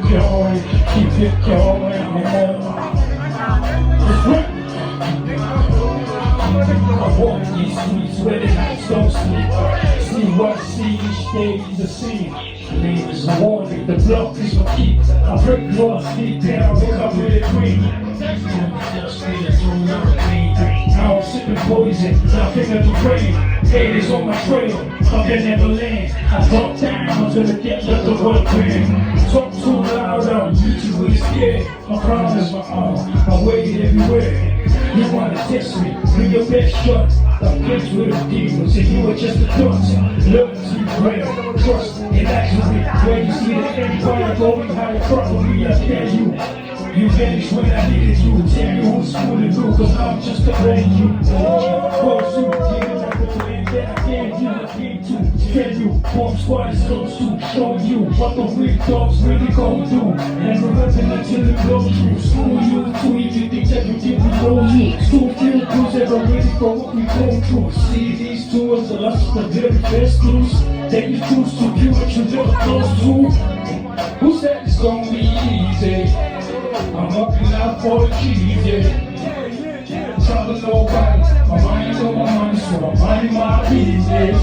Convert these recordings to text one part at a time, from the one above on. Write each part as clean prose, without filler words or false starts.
going, keep it going, I'm on. I walk these streets where the nights don't sleep. See what I see each day is a scene. The name is a warning, the block is my key. I break glass, sleep down, wake up with a queen. Now I'm sipping poison, nothing at the brain. Haters on my trail, I can never land. I drop down until the get left the world clean. Talk too loud, I'm YouTube is scared. My crown is my arm, I wait everywhere. You wanna test me, bring your best shot. I'm against with the demons, and you are just a thought. Look to prayer, trust, and actually, when you see the empire going higher, probably I dare you. You vanished when I needed you. Tell me who's fooling you, cause I'm just a brand you. Close you, giving up the land that I gave you. I came to tell you, bomb squad is close to show you what the real dogs really gon' do. Never living until it blows you. School you to even think that you didn't know you. School feel good, ever ready for what we go through. See these two as the last, the very best news. Then you choose to do what you never close to. Who said it's gon' be easy? I'm looking out for the keys, yeah. Trouble nobody, my mind on my money, so I'm minding my business.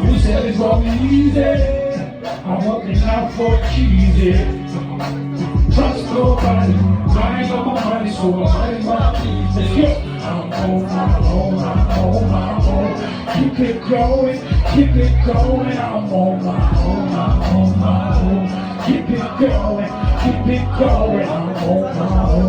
You said it's gonna be easy. I'm looking out for the keys, yeah. Trust nobody, mind on my money, so I'm minding my business. Yeah. I'm on my own, I'm on my own. Keep it growing, keep it going. I'm on my own, I'm on my own. Keep it going, I'm on my own.